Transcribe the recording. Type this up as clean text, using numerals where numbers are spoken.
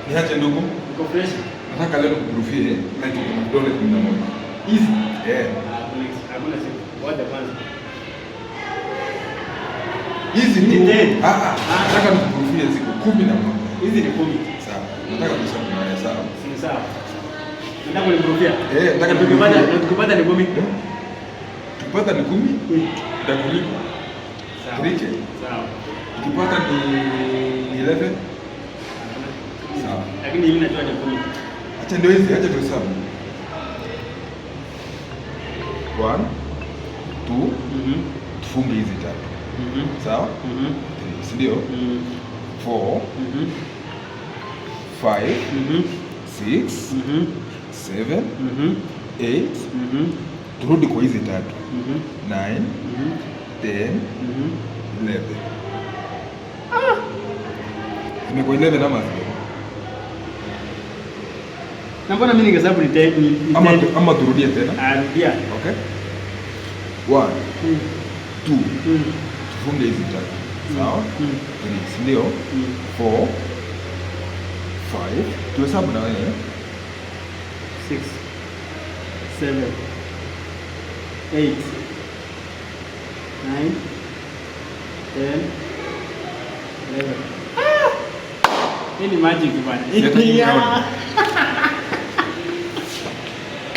Niache ndugu. Uko fresh? Nataka leo nikuprofie na kidole 11. Easy. Hakuna siku. Ngoja kwanza. Hizi ni nataka Ah. nikuprofie siku 11. Hizi ni 10. Sawa. Nataka kusema na sawa. Si sawa. Nataka kuniprofia. Nataka tukipata ni 10. Tukipata ni 10. Nitakulipa. Sawa. Rike. Sawa. Tukipata ni 11. Sawa. Lakini mimi najua ni 10. Acha ndio hizi, acha tuhesabu. 1 2 tufunge hizi tatu. Sawa? 3, si ndio? 4 5 6 7 8 turudi kwa hizi tatu. 9 10 11. Zimekuwa 11 ama zile? Na mbona mimi ningehesabu ni 10 ama turudie tena? Rudia. Okay. 1 2 tufunge hizi tatu. Sawa? 3, si ndio? 4 5 tuhesabu na wewe. 6 7 8 9 10 11. Hii ni magic bwana.